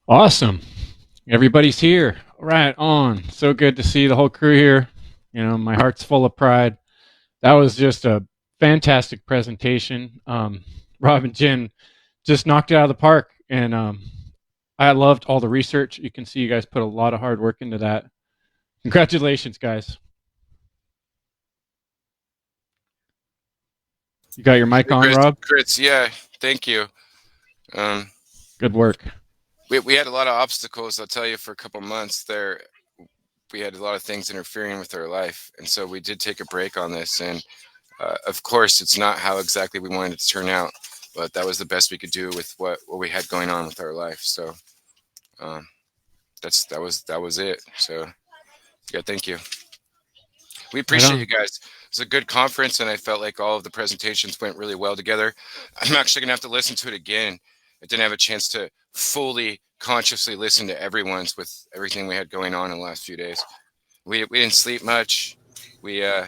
Awesome. Everybody's here. Right on. So good to see the whole crew here. My heart's full of pride. That was just a fantastic presentation. Rob and Jen just knocked it out of the park, and I loved all the research. You can see you guys put a lot of hard work into that. Congratulations, guys. You got your mic Hey, on, Rob? Chris, yeah, thank you. Um, Good work. we had a lot of obstacles, I'll tell you, for a couple months there. We had a lot of things interfering with our life, and so we did take a break on this. And of course, it's not how exactly we wanted it to turn out, but that was the best we could do with what we had going on with our life. So um, that was it. So yeah, thank you. We Right appreciate you on. guys. It was a good conference, and I felt like all of the presentations went really well together. I'm actually gonna have to listen to it again. I didn't have a chance to fully consciously listen to everyone's with everything we had going on in the last few days. We didn't sleep much. We uh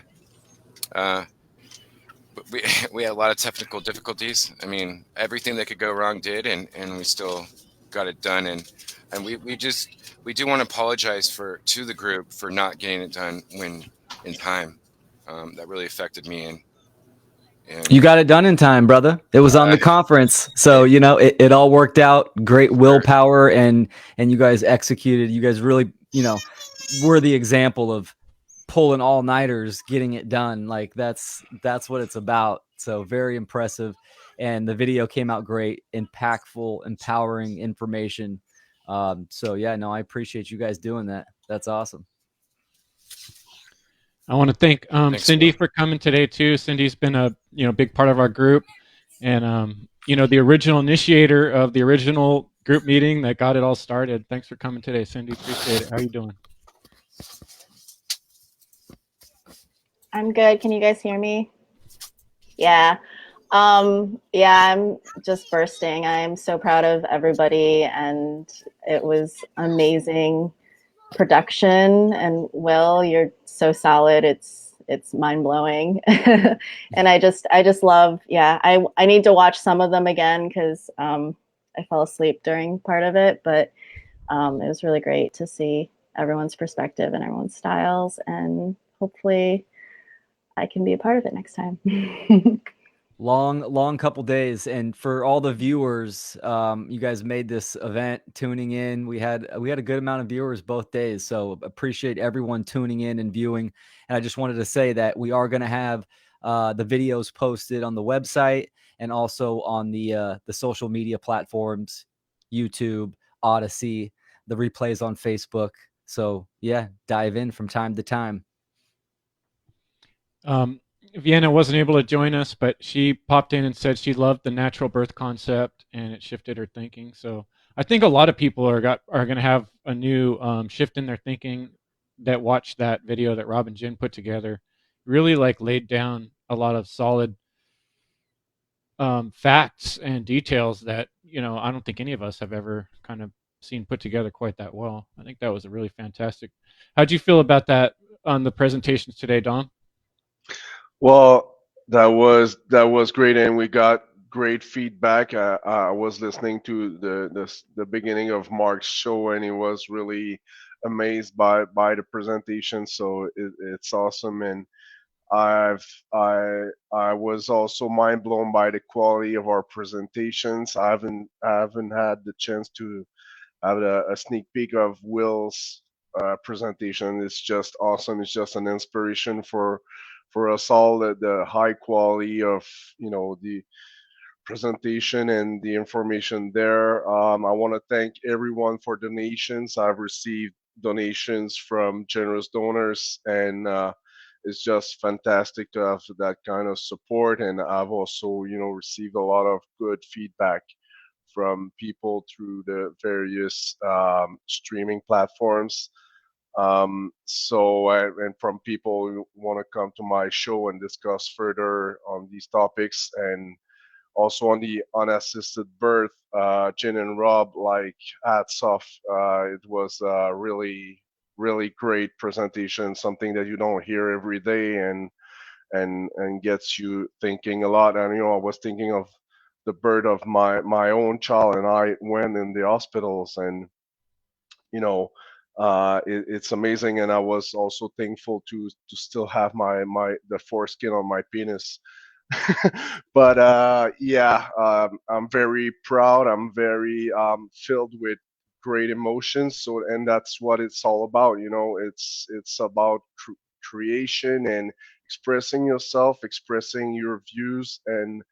we we had a lot of technical difficulties. I mean, everything that could go wrong did, and we still got it done. And we do want to apologize for to the group for not getting it done when in time. That really affected me, and You got it done in time, brother. It was on uh, the conference. So, it, it all worked out. Great sure. willpower and you guys executed. You guys really, were the example of pulling all-nighters, getting it done. Like that's what it's about. So very impressive. And the video came out great, impactful, empowering information. So yeah, no, I appreciate you guys doing that. That's awesome. I want to thank Thanks, Cindy Will. for coming today too. Cindy's been a big part of our group, and the original initiator of the original group meeting that got it all started. Thanks for coming today, Cindy. Appreciate it. How you doing? I'm good. Can you guys hear me? Yeah. Yeah, I'm just bursting. I'm so proud of everybody, and it was amazing production. And Will, you're so solid. It's mind blowing. And I just love. Yeah, I need to watch some of them again because I fell asleep during part of it, but it was really great to see everyone's perspective and everyone's styles, and hopefully I can be a part of it next time. Long couple days, and for all the viewers, you guys made this event tuning in. We had a good amount of viewers both days, so appreciate everyone tuning in and viewing. And I just wanted to say that we are going to have the videos posted on the website and also on the social media platforms, YouTube, Odyssey, the replays on Facebook. So yeah, dive in from time to time. Um, Vienna wasn't able to join us, but she popped in and said she loved the natural birth concept, and it shifted her thinking. So I think a lot of people are going to have a new shift in their thinking that watched that video that Rob and Jen put together. Really like laid down a lot of solid facts and details that I don't think any of us have ever kind of seen put together quite that well. I think that was a really fantastic. How'd you feel about that on the presentations today, Don? Well, that was great, and we got great feedback. I was listening to the beginning of Mark's show, and he was really amazed by the presentation. So it's awesome, and I've I was also mind blown by the quality of our presentations. I haven't had the chance to have a sneak peek of Will's presentation. It's just awesome. It's just an inspiration for us all. The high quality of the presentation and the information there. I want to thank everyone for donations. I've received donations from generous donors, and it's just fantastic to have that kind of support. And I've also, received a lot of good feedback from people through the various streaming platforms. And from people who want to come to my show and discuss further on these topics, and also on the unassisted birth, Jen and Rob, like hats off. It was a really, really great presentation, something that you don't hear every day, and gets you thinking a lot. And I was thinking of the birth of my own child, and I went in the hospitals, and you know, it's amazing. And I was also thankful to still have the foreskin on my penis. But yeah, I'm very proud. I'm very filled with great emotions. So, and that's what it's all about. It's about creation and expressing yourself, expressing your views, and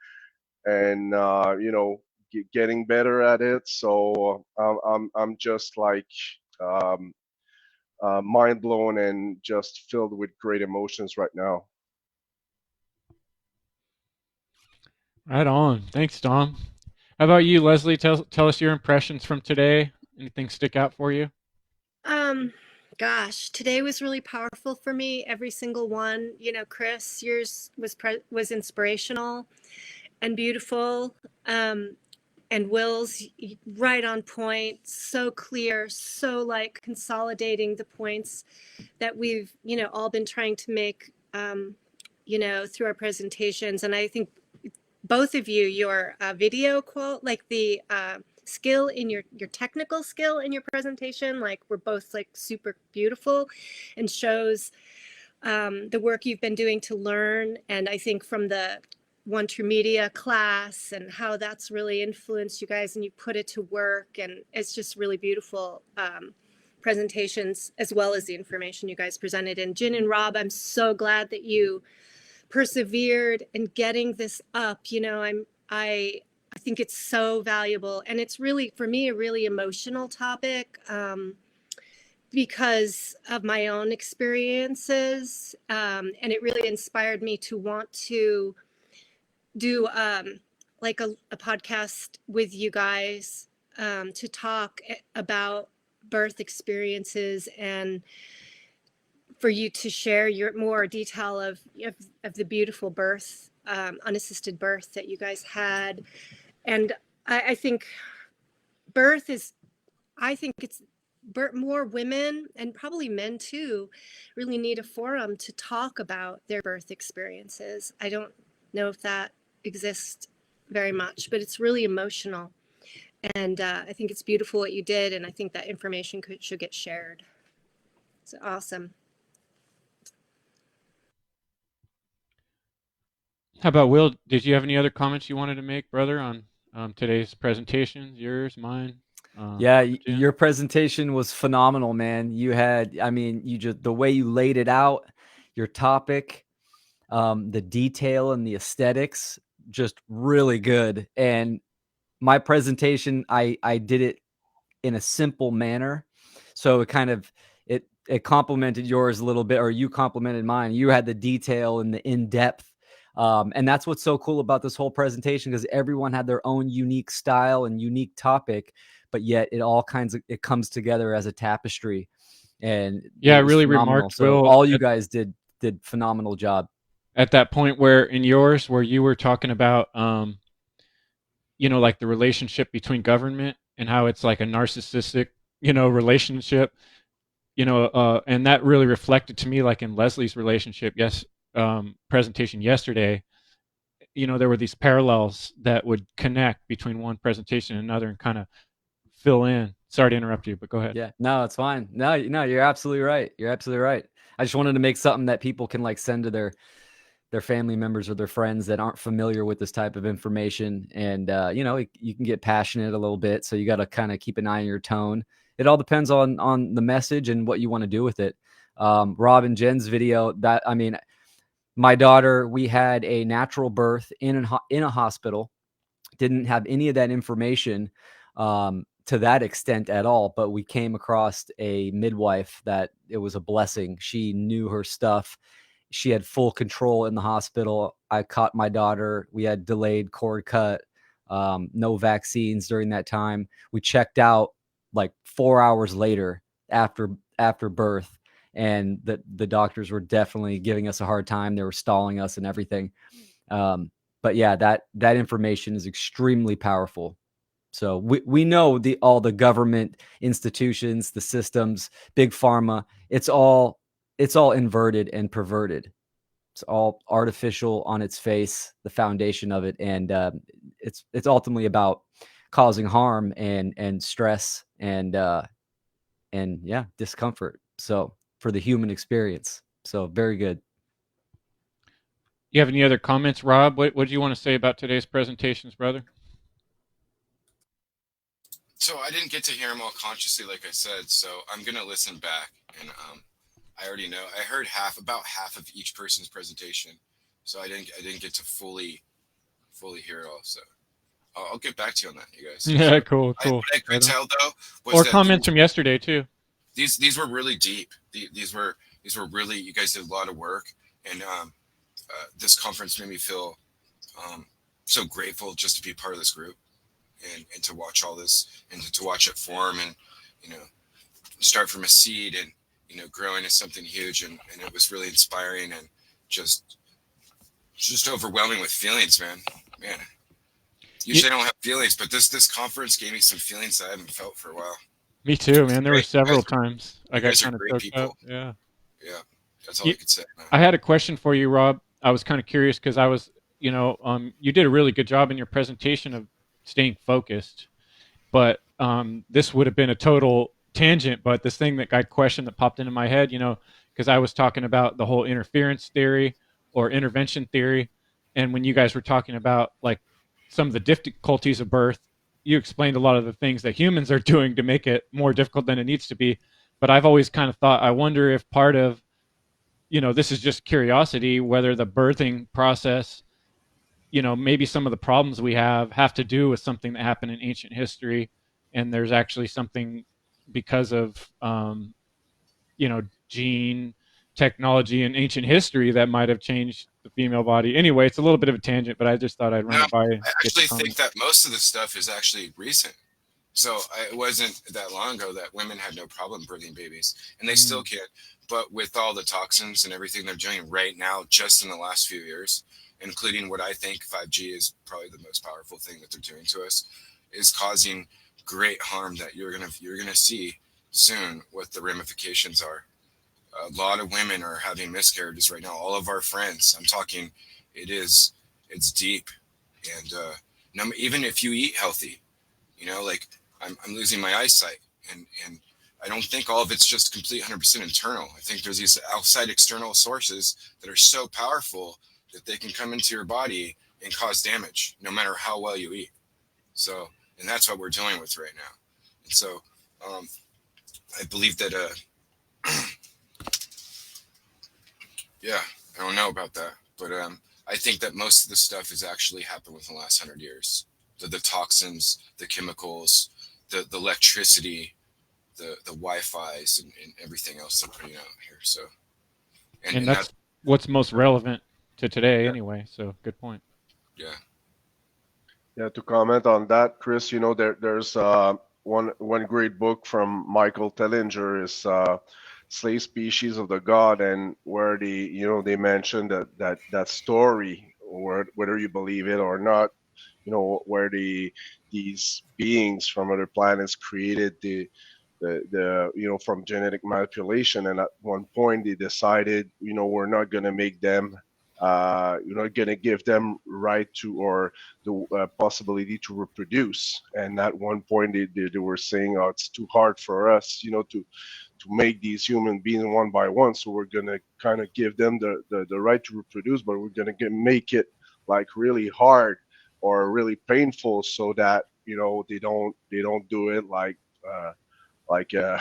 getting better at it. So I'm just like um, mind blown and just filled with great emotions right now. Right on. Thanks, Dom. How about you, Leslie? Tell us your impressions from today. Anything stick out for you? Gosh, today was really powerful for me. Every single one. Chris, yours was inspirational and beautiful. And Will's right on point, so clear, so like consolidating the points that we've, all been trying to make, through our presentations. And I think both of you, your video quote, like the skill in your technical skill in your presentation, like were both like super beautiful and shows the work you've been doing to learn. And I think from the One True Media class and how that's really influenced you guys and you put it to work. And it's just really beautiful presentations, as well as the information you guys presented. And Jin and Rob, I'm so glad that you persevered in getting this up. I think it's so valuable, and it's really, for me, a really emotional topic because of my own experiences, and it really inspired me to want to do like a podcast with you guys to talk about birth experiences, and for you to share your more detail of the beautiful birth, unassisted birth that you guys had. And I think birth is, I think it's more women, and probably men too, really need a forum to talk about their birth experiences. I don't know if that exists very much, but it's really emotional. And I think it's beautiful what you did, and I think that information should get shared. It's awesome. How about Will? Did you have any other comments you wanted to make, brother, on today's presentations? Yours, mine? Yeah, Jen? your presentation was phenomenal, man. You just, the way you laid it out, your topic, the detail and the aesthetics, just really good. And my presentation, I did it in a simple manner. So it complemented yours a little bit, or you complemented mine. You had the detail and the in-depth. And that's what's so cool about this whole presentation, because everyone had their own unique style and unique topic, but yet it comes together as a tapestry. And yeah, I it was really phenomenal. remarked, So Will, all you guys did phenomenal job. at that point where in yours, where you were talking about, like the relationship between government and how it's like a narcissistic, relationship, and that really reflected to me, like in Leslie's relationship, presentation yesterday. There were these parallels that would connect between one presentation and another and kind of fill in. Sorry to interrupt you, but go ahead. Yeah, no, it's fine. No, you're absolutely right. You're absolutely right. I just wanted to make something that people can like send to their family members or their friends that aren't familiar with this type of information. And, you can get passionate a little bit. So you got to kind of keep an eye on your tone. It all depends on the message and what you want to do with it. Rob and Jen's video, my daughter, we had a natural birth in a hospital, didn't have any of that information to that extent at all. But we came across a midwife that it was a blessing. She knew her stuff. She had full control in the hospital. I caught my daughter. We had delayed cord cut, no vaccines during that time. We checked out like 4 hours later after birth, and the doctors were definitely giving us a hard time. They were stalling us and everything. But yeah, that information is extremely powerful. So we know all the government institutions, the systems, big pharma, it's all inverted and perverted. It's all artificial on its face, the foundation of it, and it's ultimately about causing harm and stress and yeah, discomfort. So for the human experience. So very good. You have any other comments, Rob? What do you want to say about today's presentations, brother? So I didn't get to hear them all consciously, like I said. So I'm gonna listen back, and I already know. I heard about half of each person's presentation, so I didn't get to fully hear it all. So I'll get back to you on that, you guys. Yeah, cool. What I could tell though was or that comments from yesterday too. These were really deep. These were really, you guys did a lot of work, and this conference made me feel so grateful just to be part of this group, and to watch all this, and to watch it form, and start from a seed, and grow into something huge, and it was really inspiring, and just overwhelming with feelings, man. Usually I don't have feelings, but this conference gave me some feelings that I haven't felt for a while. Me too, man. There were several times I got kind of great choked people. up. Yeah. That's all I could say, man. I had a question for you, Rob. I was kind of curious because I was, you did a really good job in your presentation of staying focused, but this would have been a total tangent. But this thing question that popped into my head, because I was talking about the whole interference theory or intervention theory, and when you guys were talking about like some of the difficulties of birth, you explained a lot of the things that humans are doing to make it more difficult than it needs to be. But I've always kind of thought, I wonder if part of, this is just curiosity, whether the birthing process, maybe some of the problems we have to do with something that happened in ancient history. And there's actually something because of, gene technology in ancient history that might have changed the female body. Anyway, it's a little bit of a tangent, but I just thought I'd run it by. I actually think that most of the stuff is actually recent. So it wasn't that long ago that women had no problem birthing babies, and they still can. But with all the toxins and everything they're doing right now, just in the last few years, including what I think 5G is probably the most powerful thing that they're doing to us, is causing great harm that you're gonna see soon what the ramifications are. A lot of women are having miscarriages right now. All of our friends, I'm talking, it's deep, and even if you eat healthy, like I'm losing my eyesight, and I don't think all of it's just complete 100% internal. I think there's these outside external sources that are so powerful that they can come into your body and cause damage, no matter how well you eat. So, and that's what we're dealing with right now. And so, I believe that, yeah, I don't know about that, but I think that most of the stuff has actually happened within the last 100 years. The toxins, the chemicals, the electricity, the Wi-Fi's, and everything else they're putting out here. So, and that's what's most relevant to today, Yeah. anyway. So, good point. Yeah, to comment on that, Chris, there's one great book from Michael Tellinger is Slave Species of the God, and where they mention that story, whether you believe it or not, where these beings from other planets created the from genetic manipulation, and at one point they decided, we're not going to make them you're not going to give them right to, or the possibility to reproduce. And at one point they were saying, oh, it's too hard for us, to make these human beings one by one, so we're going to kind of give them the right to reproduce, but we're going to make it like really hard or really painful, so that they don't do it like a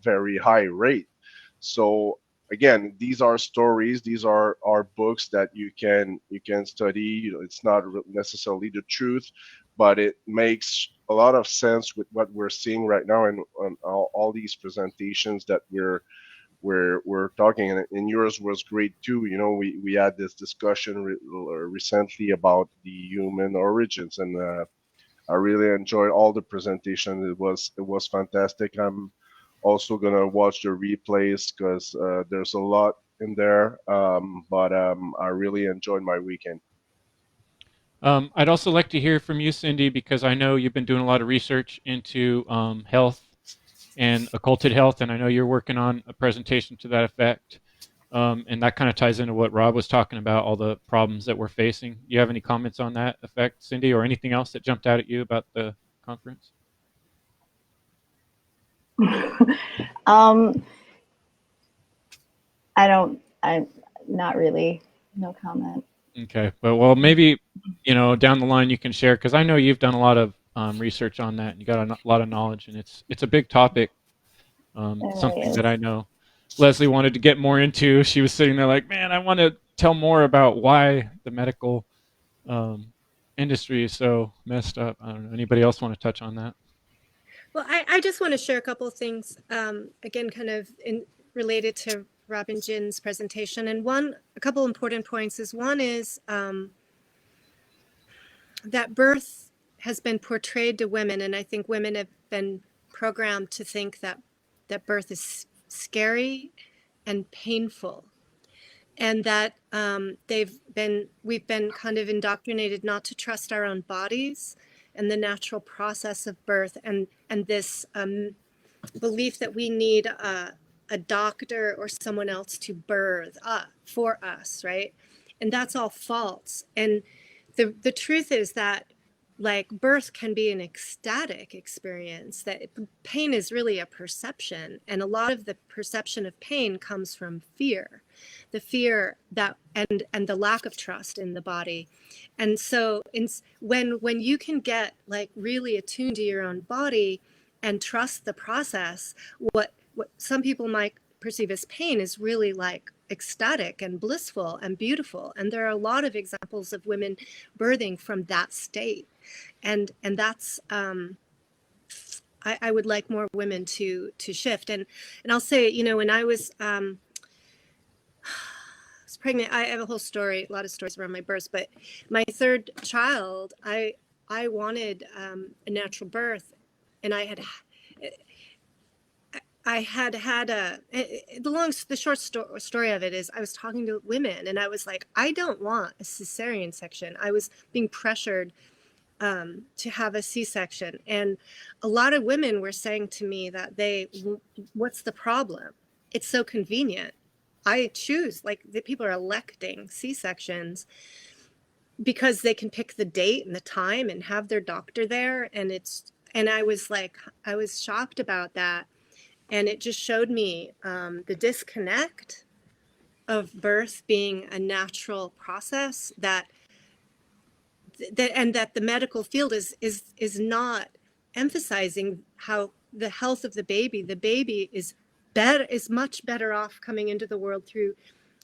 very high rate. So again, these are stories, these are books that you can study. It's not necessarily the truth, but it makes a lot of sense with what we're seeing right now, and on all these presentations that we're talking. And yours was great too. We had this discussion recently about the human origins, and I really enjoyed all the presentation. It was fantastic. I'm also gonna watch the replays because there's a lot in there. But I really enjoyed my weekend. I'd also like to hear from you, Cindy, because I know you've been doing a lot of research into health and occulted health, and I know you're working on a presentation to that effect. And that kind of ties into what Rob was talking about, all the problems that we're facing. You have any comments on that effect, Cindy, or anything else that jumped out at you about the conference? I'm not really, no comment. Okay, but well, maybe down the line you can share, because I know you've done a lot of research on that, and you got a lot of knowledge, and it's a big topic. It really Something is. that I know Leslie wanted to get more into. She was sitting there like, man, I want to tell more about why the medical um, industry is so messed up. I don't know. Anybody else want to touch on that? Well, I just want to share a couple of things, again, kind of related to Rob and Jin's presentation. And a couple important points is one is that birth has been portrayed to women, and I think women have been programmed to think that birth is scary and painful, and that we've been kind of indoctrinated not to trust our own bodies and the natural process of birth, and this belief that we need a doctor or someone else to birth for us, right? And that's all false. And the truth is that, like, birth can be an ecstatic experience, that pain is really a perception, and a lot of the perception of pain comes from fear, the fear that and the lack of trust in the body. And so when you can get, like, really attuned to your own body and trust the process, what some people might perceive as pain is really, like, ecstatic and blissful and beautiful. And there are a lot of examples of women birthing from that state. And that's I would like more women to shift. And I'll say, when I was pregnant, I have a whole story, a lot of stories around my birth, but my third child, I wanted a natural birth, and I had the short story of it is, I was talking to women and I was like, I don't want a cesarean section. I was being pressured to have a C-section. And a lot of women were saying to me that what's the problem? It's so convenient. I choose, like, the people are electing C-sections because they can pick the date and the time and have their doctor there. And I was like, I was shocked about that. And it just showed me the disconnect of birth being a natural process, and that the medical field is not emphasizing how the health of the baby is much better off coming into the world through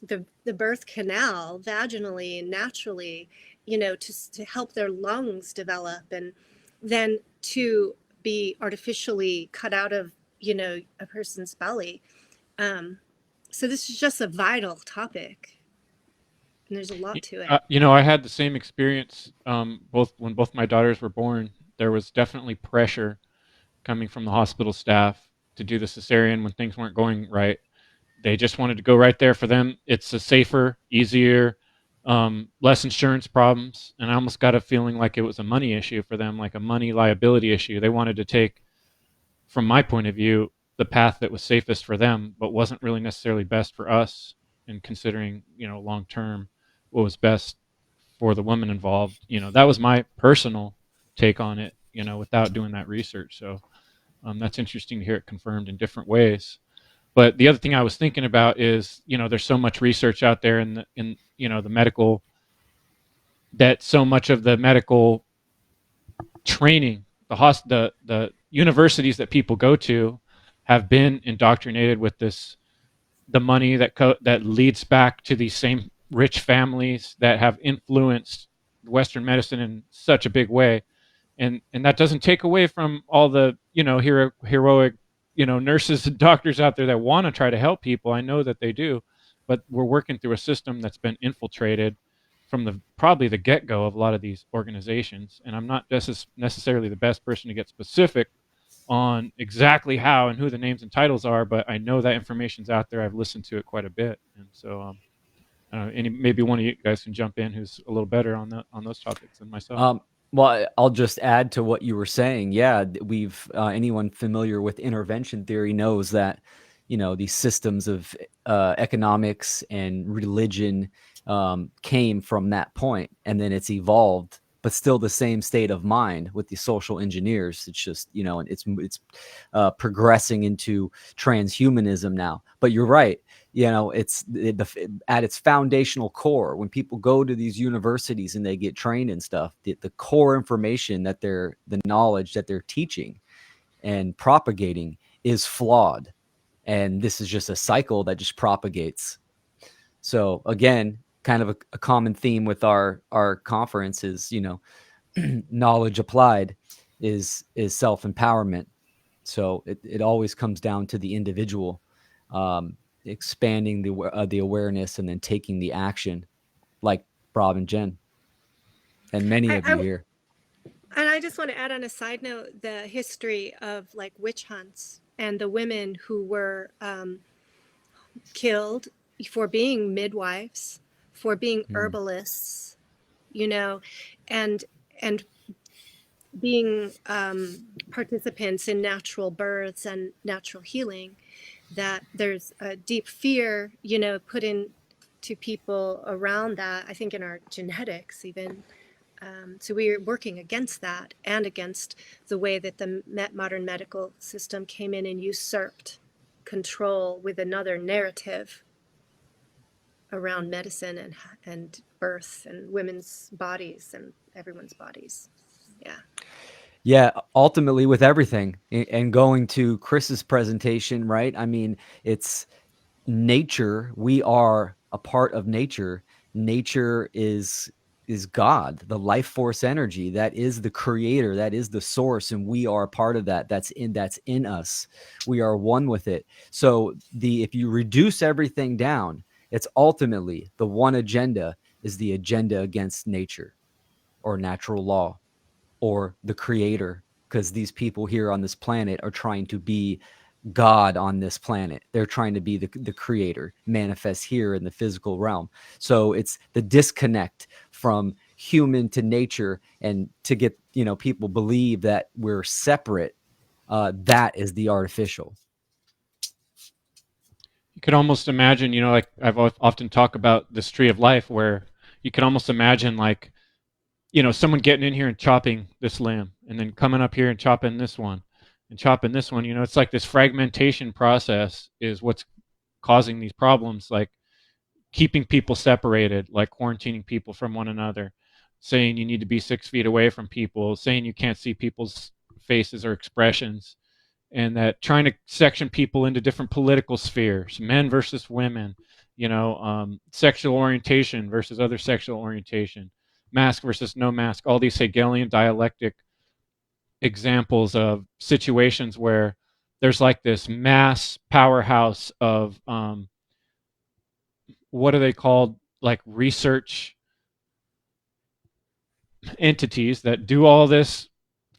the birth canal, vaginally and naturally, to help their lungs develop, and then to be artificially cut out of, a person's belly. So this is just a vital topic, and there's a lot to it. I had the same experience. When both my daughters were born, there was definitely pressure coming from the hospital staff to do the cesarean when things weren't going right. They just wanted to go right there for them. It's a safer, easier, less insurance problems. And I almost got a feeling like it was a money issue for them, like a money liability issue. They wanted to take, from my point of view, the path that was safest for them, but wasn't really necessarily best for us. And considering, long term, what was best for the woman involved. That was my personal take on it. Without doing that research. So that's interesting to hear it confirmed in different ways. But the other thing I was thinking about is, there's so much research out there in the medical, that so much of the medical training, the universities that people go to, have been indoctrinated with the money that leads back to these same rich families that have influenced Western medicine in such a big way. And that doesn't take away from all the heroic nurses and doctors out there that want to try to help people. I know that they do, but we're working through a system that's been infiltrated from probably the get-go of a lot of these organizations. And I'm not necessarily the best person to get specific on exactly how and who the names and titles are, but I know that information's out there. I've listened to it quite a bit, and so maybe one of you guys can jump in who's a little better on those topics than myself. Well, I'll just add to what you were saying. Yeah, we've anyone familiar with intervention theory knows that, these systems of economics and religion came from that point, and then it's evolved, but still the same state of mind with the social engineers. It's just, you know, it's progressing into transhumanism now. But you're right, you know, it's at its foundational core. When people go to these universities and they get trained and stuff, the core information that the knowledge that they're teaching and propagating is flawed. And this is just a cycle that just propagates. So again, kind of a common theme with our conference is, you know, knowledge applied is self-empowerment. So it always comes down to the individual, expanding the awareness and then taking the action, like Rob and Jen and many of you here. And I just want to add on a side note, the history of like witch hunts and the women who were killed for being midwives, for being herbalists, you know, and being participants in natural births and natural healing, that there's a deep fear, you know, put into people around that, I think in our genetics even. So we are working against that and against the way that the modern medical system came in and usurped control with another narrative around medicine and birth and women's bodies and everyone's bodies. Yeah. Yeah, ultimately with everything. And going to Chris's presentation, right? I mean, it's nature. We are a part of nature. Nature is God, the life force energy. That is the creator, that is the source, and we are a part of that. That's in us. We are one with it. So if you reduce everything down, it's ultimately the one agenda is the agenda against nature or natural law or the creator, because these people here on this planet are trying to be God on this planet. They're trying to be the creator, manifest here in the physical realm. So it's the disconnect from human to nature, and to get, you know, people believe that we're separate. That is the artificial. You could almost imagine, you know, like I've often talk about this tree of life, where you could almost imagine, like, you know, someone getting in here and chopping this limb, and then coming up here and chopping this one, and chopping this one. You know, it's like this fragmentation process is what's causing these problems, like keeping people separated, like quarantining people from one another, saying you need to be 6 feet away from people, saying you can't see people's faces or expressions, and that trying to section people into different political spheres, men versus women, you know, sexual orientation versus other sexual orientation, mask versus no mask, all these Hegelian dialectic examples of situations where there's like this mass powerhouse of what are they called, like research entities that do all this,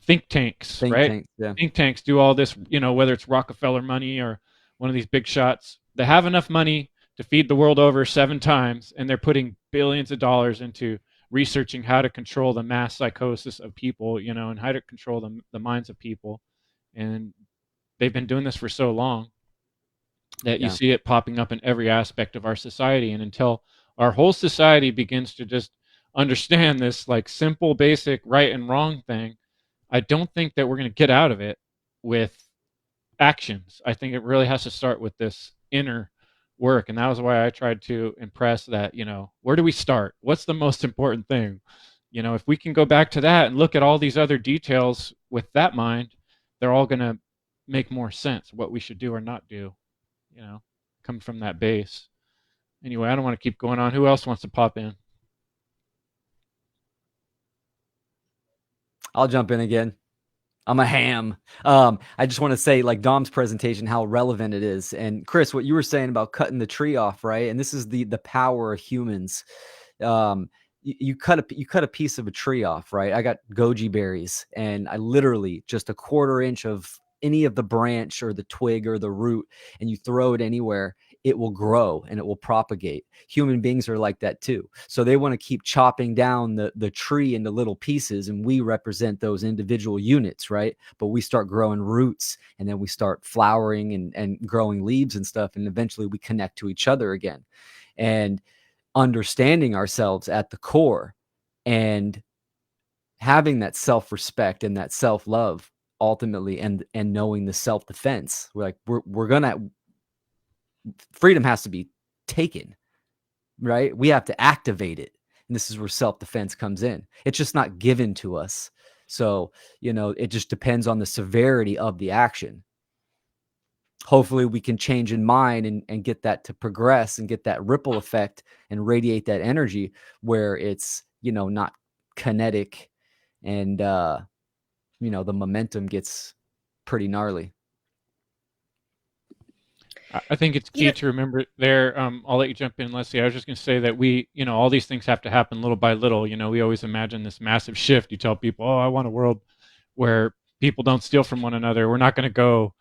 think tanks, right? Yeah. Think tanks do all this, you know, whether it's Rockefeller money or one of these big shots. They have enough money to feed the world over 7 times, and they're putting billions of dollars into researching how to control the mass psychosis of people, you know, and how to control the minds of people. And they've been doing this for so long that you see it popping up in every aspect of our society. And until our whole society begins to just understand this, like, simple, basic right and wrong thing, I don't think that we're going to get out of it with actions. I think it really has to start with this inner work. And that was why I tried to impress that, you know, where do we start? What's the most important thing? You know, if we can go back to that and look at all these other details with that mind, they're all going to make more sense, what we should do or not do, you know, come from that base. Anyway, I don't want to keep going on. Who else wants to pop in? I'll jump in again. I'm a ham. I just want to say, like Dom's presentation, how relevant it is. And Chris, what you were saying about cutting the tree off, right? And this is the power of humans. You cut a piece of a tree off, right? I got goji berries, and I literally just a 1/4 inch of any of the branch or the twig or the root, and you throw it anywhere, it will grow and it will propagate. Human beings are like that too. So they want to keep chopping down the tree into little pieces, and we represent those individual units, right? But we start growing roots, and then we start flowering and growing leaves and stuff, and eventually we connect to each other again. And understanding ourselves at the core and having that self-respect and that self-love ultimately, and knowing the self-defense, we're gonna, freedom has to be taken, right? We have to activate it, and this is where self-defense comes in. It's just not given to us. So it just depends on the severity of the action. Hopefully we can change in mind and get that to progress and get that ripple effect and radiate that energy where it's not kinetic, and the momentum gets pretty gnarly. I think it's key to remember there. I'll let you jump in, Leslie. I was just going to say that we, all these things have to happen little by little. We always imagine this massive shift. You tell people, oh, I want a world where people don't steal from one another. We're not going to go,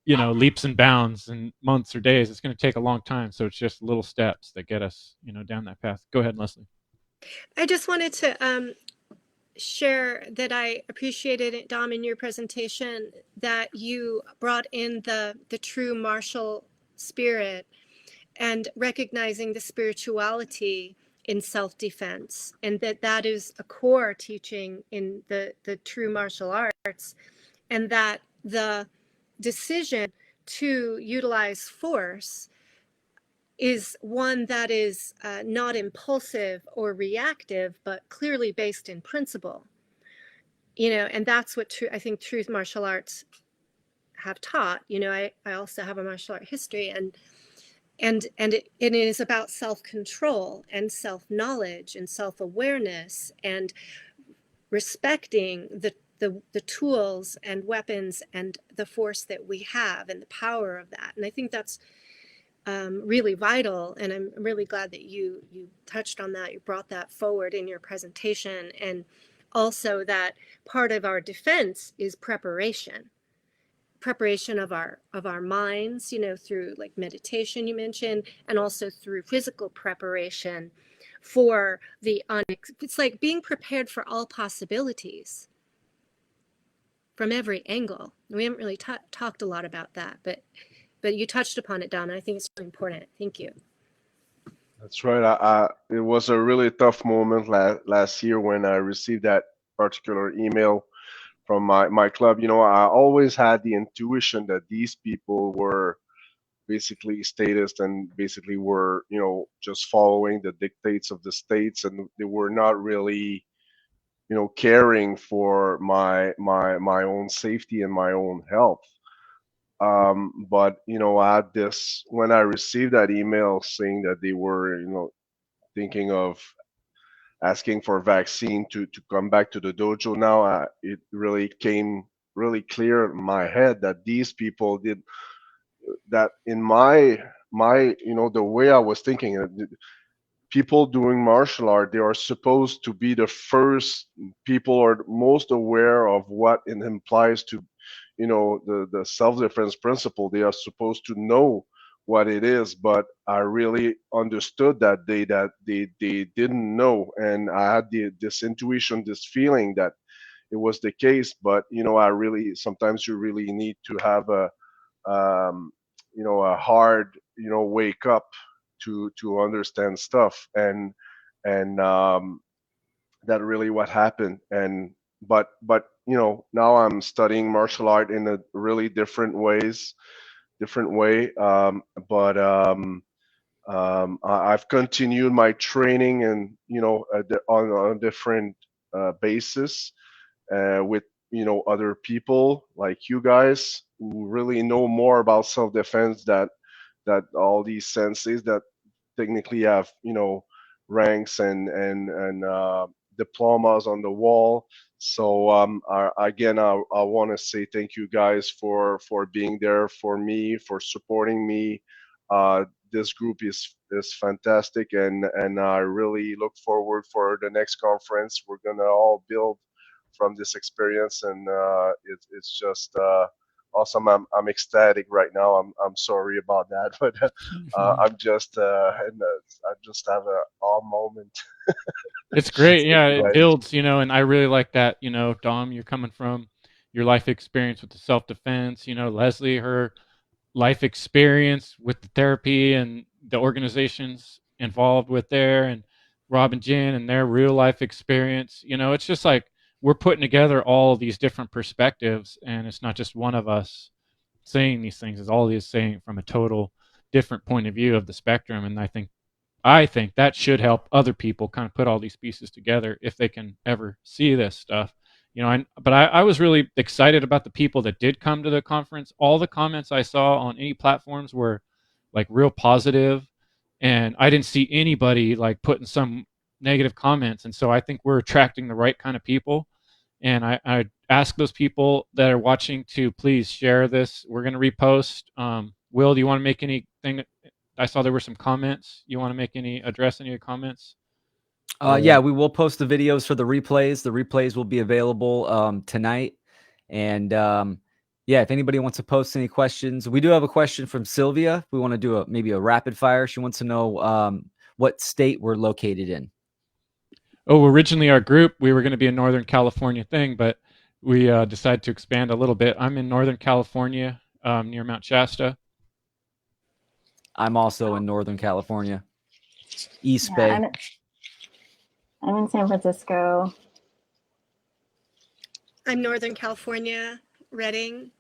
leaps and bounds in months or days. It's going to take a long time. So it's just little steps that get us, down that path. Go ahead, Leslie. I just wanted to share that I appreciated it, Dom, in your presentation, that you brought in the true martial spirit and recognizing the spirituality in self-defense, and that is a core teaching in the true martial arts, and that the decision to utilize force is one that is not impulsive or reactive, but clearly based in principle. And that's what I think truth martial arts have taught. I also have a martial art history, and it is about self-control and self-knowledge and self-awareness and respecting the tools and weapons and the force that we have and the power of that. And I think that's really vital, and I'm really glad that you touched on that. You brought that forward in your presentation, and also that part of our defense is preparation of our minds, through like meditation you mentioned, and also through physical preparation for it's like being prepared for all possibilities from every angle. We haven't really talked a lot about that, but you touched upon it, Donna. I think it's really important. Thank you. That's right. It was a really tough moment last year when I received that particular email from my club. I always had the intuition that these people were basically statists and basically were, just following the dictates of the states, and they were not really, caring for my own safety and my own health. But I had this when I received that email saying that they were, thinking of asking for a vaccine to come back to the dojo. Now it really came really clear in my head that these people did that in my the way I was thinking. People doing martial art, they are supposed to be the first people or most aware of what it implies to, the self-defense principle. They are supposed to know what it is, but I really understood that they didn't know, and I had this intuition, this feeling that it was the case. But I really, sometimes you really need to have um, a hard, wake up to understand stuff, and that really what happened. And but now I'm studying martial art in a really different way. But I've continued my training, and on a different basis, with other people like you guys who really know more about self-defense, that all these senseis that technically have ranks and diplomas on the wall. So again, I want to say thank you guys for being there for me, for supporting me. This group is fantastic, and I really look forward for the next conference. We're gonna all build from this experience, and it's just awesome. I'm ecstatic right now. I'm sorry about that, but I'm just I just have a all moment. It's great. Thank Yeah, you it guys. builds, and I really like that, Dom, you're coming from your life experience with the self defense, Leslie, her life experience with the therapy and the organizations involved with there, and Rob and Jen and their real life experience. It's just like we're putting together all these different perspectives, and it's not just one of us saying these things, it's all these saying from a total different point of view of the spectrum. And I think that should help other people kind of put all these pieces together if they can ever see this stuff. But I was really excited about the people that did come to the conference. All the comments I saw on any platforms were like real positive, and I didn't see anybody like putting some negative comments. And so I think we're attracting the right kind of people. And I ask those people that are watching to please share this. We're going to repost. Will, do you want to make anything? I saw there were some comments. You want to address any of the comments? Yeah, we will post the videos for the replays. The replays will be available tonight. And yeah, if anybody wants to post any questions, we do have a question from Sylvia. We want to do maybe a rapid fire. She wants to know what state we're located in. Oh, originally our group, we were going to be a Northern California thing, but we decided to expand a little bit. I'm in Northern California, near Mount Shasta. I'm also in Northern California, East Yeah, Bay. I'm in San Francisco. I'm Northern California, Redding.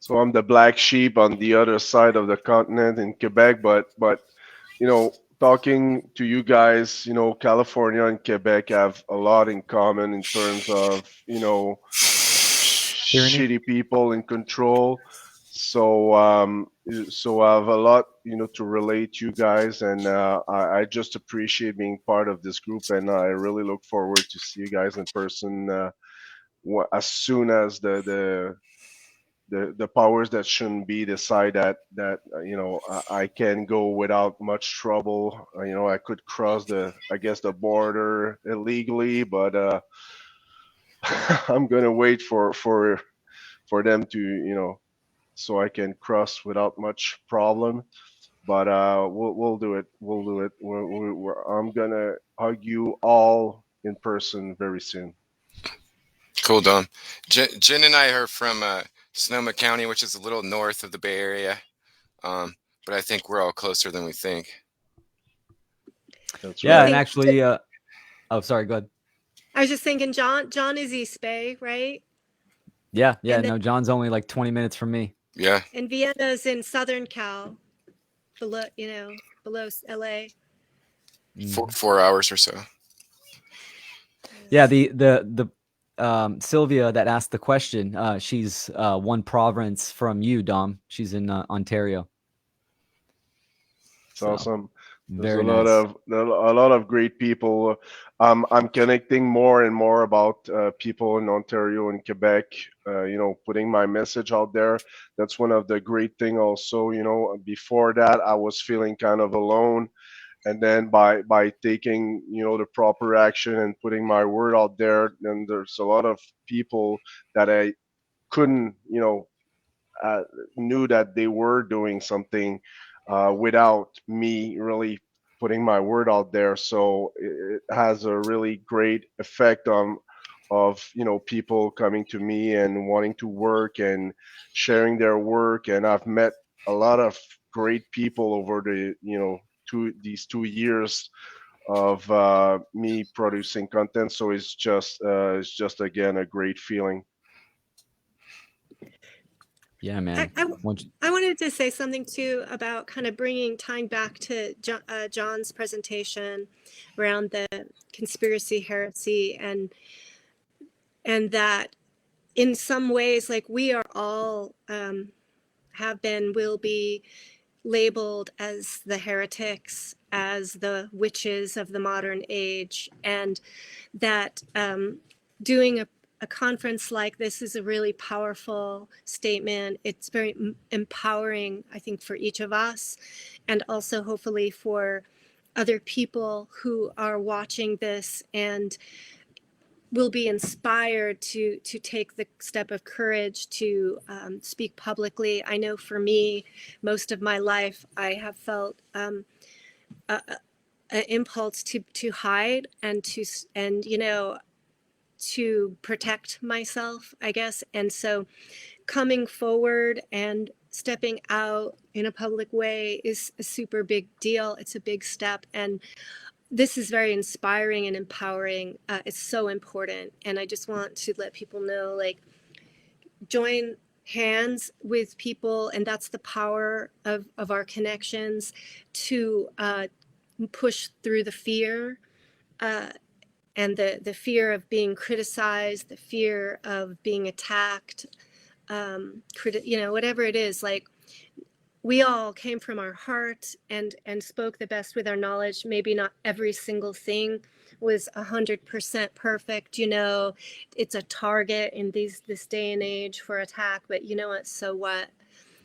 So I'm the black sheep on the other side of the continent in Quebec, but talking to you guys, California and Quebec have a lot in common in terms of, shitty people in control. So so I have a lot, to relate you guys, and I just appreciate being part of this group, and I really look forward to see you guys in person as soon as the powers that shouldn't be decide that I can go without much trouble. I could cross the border illegally, but I'm gonna wait for them to so I can cross without much problem. But we'll do it. We'll do it. I'm gonna hug you all in person very soon. Cool, Dom. Jen and I are from Sonoma County, which is a little north of the Bay Area. But I think we're all closer than we think. That's Yeah, right. and actually, oh, sorry, go ahead. I was just thinking, John is East Bay, right? Yeah, And then- no, John's only like 20 minutes from me. Yeah. And Vienna's in Southern Cal, below LA. 4 hours or so. Yeah, the Sylvia that asked the question, she's one province from you, Dom. She's in Ontario. It's awesome. There's Very a nice. lot of great people. I'm connecting more and more about people in Ontario and Quebec. Putting my message out there. That's one of the great thing. Also, before that, I was feeling kind of alone, and then by taking the proper action and putting my word out there, then there's a lot of people that I couldn't knew that they were doing something without me really putting my word out there. So it has a really great effect on of people coming to me and wanting to work and sharing their work. And I've met a lot of great people over the these 2 years of me producing content. So it's just again a great feeling. Yeah, man. I wanted to say something too about kind of tying back to John's presentation around the conspiracy heresy and that in some ways, like we are all have been, will be labeled as the heretics, as the witches of the modern age, and that doing a conference like this is a really powerful statement. It's very empowering, I think, for each of us, and also hopefully for other people who are watching this and will be inspired to take the step of courage to speak publicly. I know for me, most of my life, I have felt an impulse to hide and to protect myself, I guess. And so coming forward and stepping out in a public way is a super big deal. It's a big step. And this is very inspiring and empowering. It's so important. And I just want to let people know, like, join hands with people. And that's the power of our connections to push through the fear and the fear of being criticized, the fear of being attacked, whatever it is. Like, we all came from our heart and spoke the best with our knowledge. Maybe not every single thing was 100% perfect. It's a target in this day and age for attack, but you know what? So what?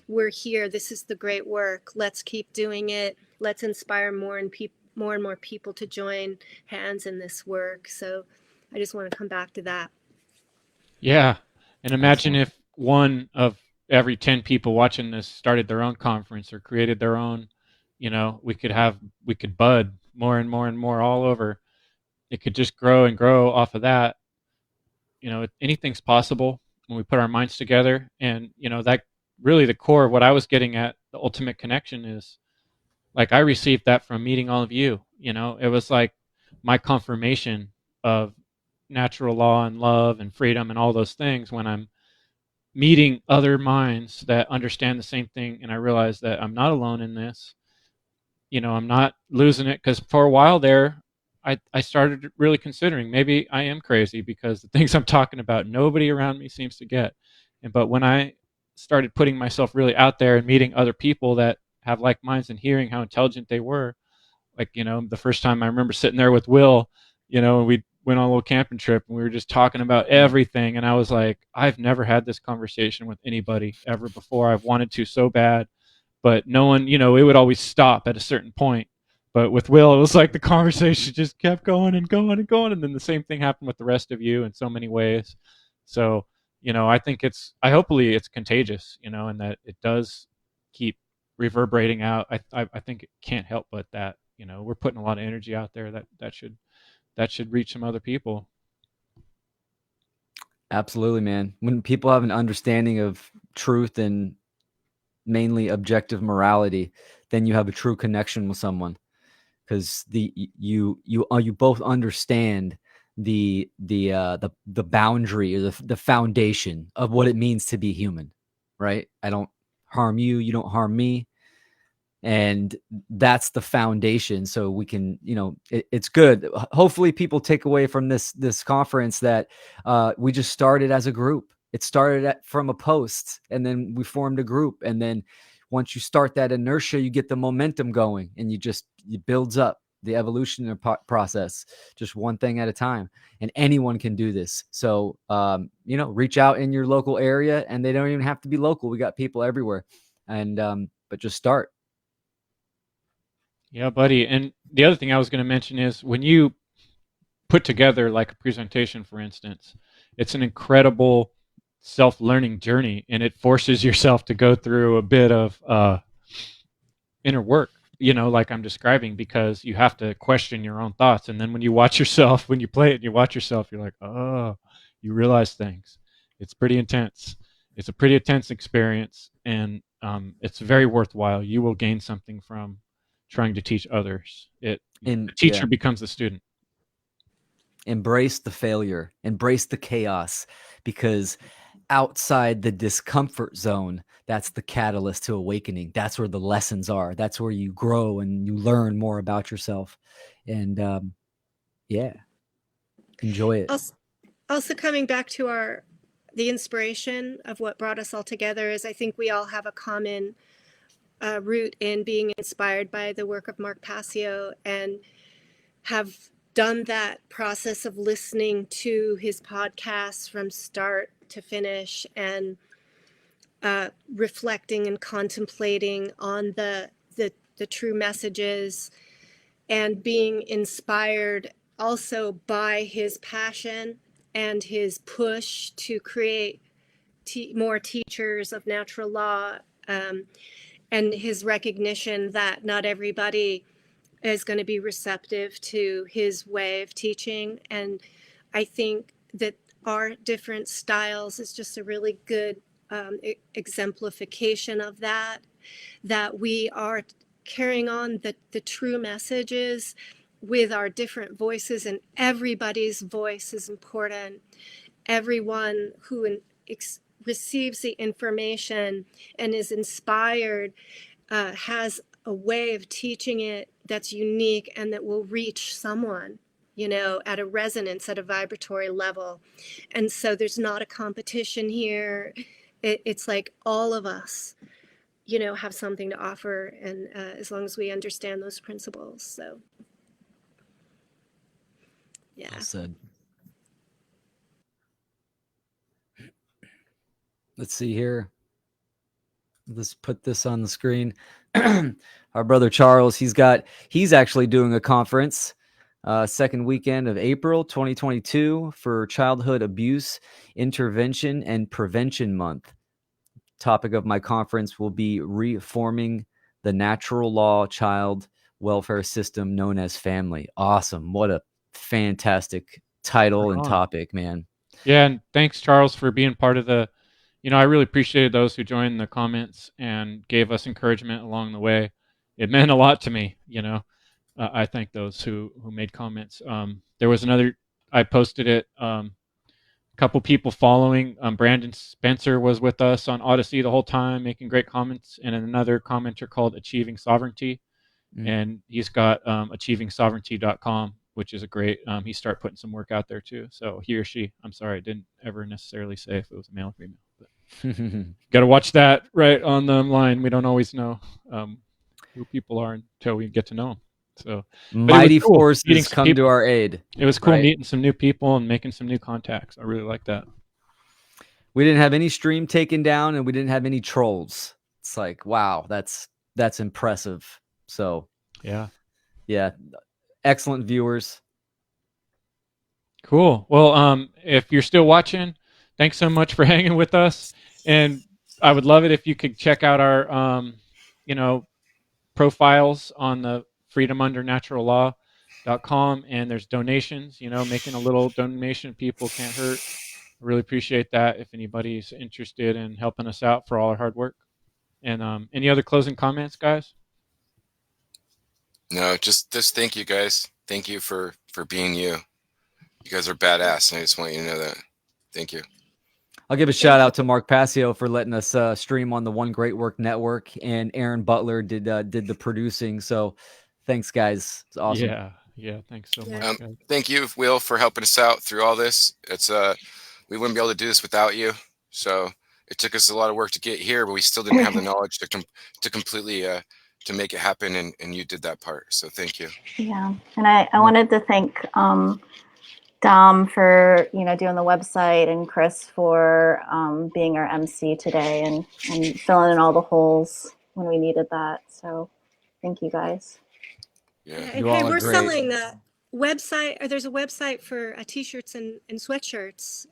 We're here. This is the great work. Let's keep doing it. Let's inspire more and more people to join hands in this work. So I just want to come back to that. Yeah. And imagine Excellent. if one of every 10 people watching this started their own conference or created their own, we could bud more and more and more all over. It could just grow and grow off of that. Anything's possible when we put our minds together. And, that really the core of what I was getting at, the ultimate connection is like I received that from meeting all of you. It was like my confirmation of natural law and love and freedom and all those things when I'm meeting other minds that understand the same thing, and I realize that I'm not alone in this. I'm not losing it, because for a while there I started really considering maybe I am crazy because the things I'm talking about nobody around me seems to get. But when I started putting myself really out there and meeting other people that have like minds and hearing how intelligent they were, like, the first time I remember sitting there with Will, and we went on a little camping trip and we were just talking about everything, and I was like, I've never had this conversation with anybody ever before. I've wanted to so bad, but no one, it would always stop at a certain point. But with Will, it was like the conversation just kept going and going and going, and then the same thing happened with the rest of you in so many ways. So, I think hopefully it's contagious, and that it does keep reverberating out. I think it can't help but that, we're putting a lot of energy out there that should reach some other people. Absolutely, man. When people have an understanding of truth and mainly objective morality, then you have a true connection with someone, because you both understand the boundary or the foundation of what it means to be human, right? I don't harm you, you don't harm me, and that's the foundation. So we can, it's good. Hopefully people take away from this conference that we just started as a group. It started from a post, and then we formed a group, and then once you start that inertia, you get the momentum going, and it builds up the evolution process, just one thing at a time. And anyone can do this. So reach out in your local area, and they don't even have to be local. We got people everywhere, and but just start. Yeah, buddy. And the other thing I was going to mention is when you put together like a presentation, for instance, it's an incredible self-learning journey, and it forces yourself to go through a bit of inner work, like I'm describing, because you have to question your own thoughts. And then when you watch yourself, when you play it and you watch yourself, you're like, oh, you realize things. It's pretty intense. It's a pretty intense experience, and it's very worthwhile. You will gain something from trying to teach others. The teacher becomes the student. Embrace the failure, embrace the chaos, because outside the discomfort zone, that's the catalyst to awakening. That's where the lessons are. That's where you grow and you learn more about yourself. And enjoy it. Also coming back to the inspiration of what brought us all together is, I think we all have a common root in being inspired by the work of Mark Passio, and have done that process of listening to his podcasts from start to finish, and reflecting and contemplating on the true messages, and being inspired also by his passion and his push to create more teachers of natural law, and his recognition that not everybody is going to be receptive to his way of teaching. And I think that our different styles is just a really good exemplification of that we are carrying on the true messages with our different voices, and everybody's voice is important. Everyone who receives the information and is inspired has a way of teaching it that's unique and that will reach someone, you know, at a resonance, at a vibratory level. And so there's not a competition here. It's like all of us, you know, have something to offer, and as long as we understand those principles. So yeah. Well said. Let's see here. Let's put this on the screen. Our brother Charles, he's actually doing a conference second weekend of April 2022 for Childhood Abuse Intervention and Prevention Month. Topic of my conference will be reforming the natural law child welfare system known as family. Awesome. What a fantastic title and topic, man. Yeah, and thanks, Charles, for being part of the, I really appreciated those who joined the comments and gave us encouragement along the way. It meant a lot to me, I thank those who made comments. There was another, I posted it, a couple people following. Brandon Spencer was with us on Odyssey the whole time, making great comments, and another commenter called Achieving Sovereignty. And he's got achievingsovereignty.com, which is a great, he started putting some work out there too. So he or she, I'm sorry, I didn't ever necessarily say if it was a male or female, but got to watch that right on the line. We don't always know who people are until we get to know them. So mighty forces come to our aid. It was cool meeting some new people and making some new contacts. I really like that. We didn't have any stream taken down, and we didn't have any trolls. It's like, wow, that's impressive. So yeah, excellent viewers. Cool. Well, if you're still watching, thanks so much for hanging with us, and I would love it if you could check out our profiles on the freedomundernaturallaw.com, and there's donations. Making a little donation, people can't hurt. I really appreciate that if anybody's interested in helping us out for all our hard work. And any other closing comments, guys? No, just thank you guys. Thank you for being you. You guys are badass, and I just want you to know that. Thank you. I'll give a shout out to Mark Passio for letting us stream on the One Great Work Network, and Aaron Butler did the producing. So thanks, guys. It's awesome. Yeah. Thanks so much. Thank you, Will, for helping us out through all this. It's we wouldn't be able to do this without you. So it took us a lot of work to get here, but we still didn't have the knowledge to completely to make it happen, and you did that part. So thank you. Yeah, and I wanted to thank Dom for doing the website, and Chris for being our MC today and filling in all the holes when we needed that. So thank you guys. Yeah. And hey, we're selling the website. Or there's a website for t-shirts and sweatshirts.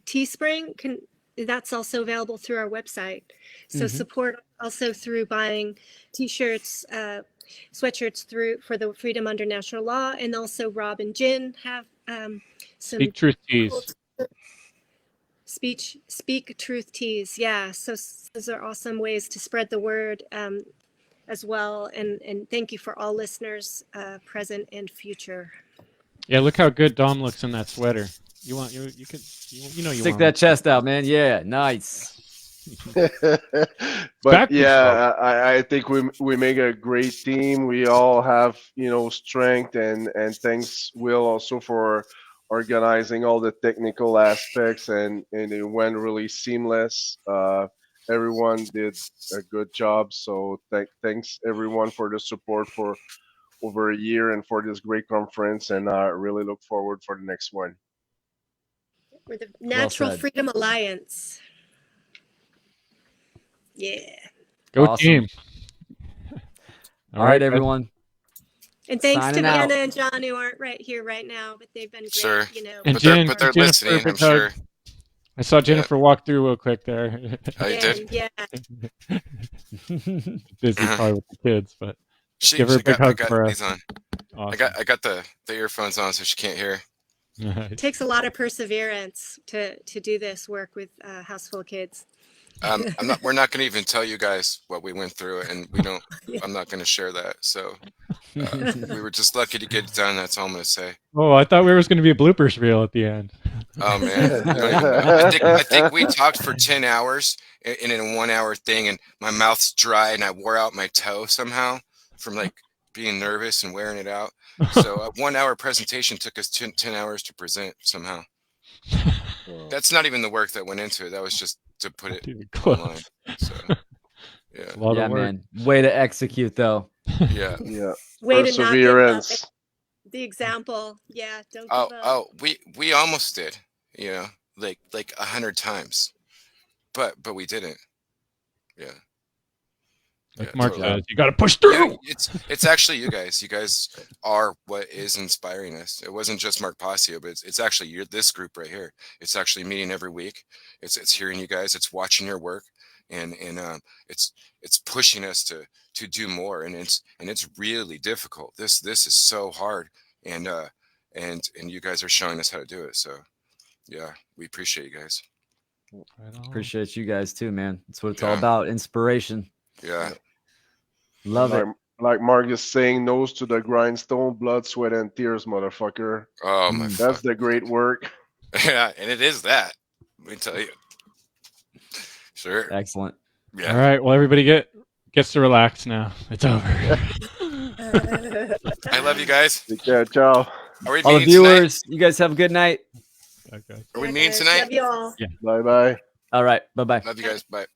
Teespring that's also available through our website. So support also through buying t-shirts, sweatshirts for the Freedom Under Natural Law, and also Rob and Jen have some Speak Truth Tees. Speak Truth Tees. Yeah, so those are awesome ways to spread the word as well. And thank you for all listeners, present and future. Yeah, look how good Dom looks in that sweater. You can stick that chest out, man. Yeah, nice. But yeah, I think we make a great team. We all have strength, and thanks Will also for organizing all the technical aspects, and it went really seamless. Everyone did a good job, so thanks everyone for the support for over a year and for this great conference, and I really look forward for the next one. We're the Natural Freedom Alliance. Yeah. Go team. All right, everyone. And thanks to Signing out. Anna and John who aren't right here right now, but they've been great. Sure. You know. And But Jen, they're and Jennifer, listening, I'm big sure. hug. I saw Jennifer walk through real quick there. Oh, you did? Yeah. Busy probably with the kids, but She give her a big got hug for these us. on. Awesome. I got the earphones on so she can't hear. It takes a lot of perseverance to do this work with a house full of kids. We're not going to even tell you guys what we went through, and I'm not going to share that. So we were just lucky to get it done. That's all I'm going to say. Oh, I thought we was going to be a bloopers reel at the end. Oh man, I think we talked for 10 hours in a 1 hour thing, and my mouth's dry, and I wore out my toe somehow from like being nervous and wearing it out. So a 1 hour presentation took us 10 hours to present somehow. That's not even the work that went into it. That was just to put it online. So yeah, man. Way to execute though. Yeah. Way Perseverance. to not give up. The example. Yeah. Don't give up. Oh, we almost did, like 100 times, but we didn't. Yeah. Like Mark says, you got to push through. Yeah, it's actually you guys. You guys are what is inspiring us. It wasn't just Mark Passio, but it's actually this group right here. It's actually meeting every week. It's hearing you guys. It's watching your work, and it's pushing us to do more. And it's really difficult. This is so hard, and you guys are showing us how to do it. So yeah, we appreciate you guys. Appreciate you guys too, man. That's what it's all about. Inspiration. Yeah. Love it. Like Mark is saying, nose to the grindstone, blood, sweat, and tears, motherfucker. Oh my! That's the great work. Yeah, and it is that. Let me tell you. Sure. Excellent. Yeah. All right. Well, everybody gets to relax now. It's over. I love you guys. Take care. Ciao. Are we all the meeting viewers, tonight? you guys have a good night. Okay. Are we meeting tonight? Love you all. Yeah. Bye-bye. All right. Bye-bye. Love you guys. Bye.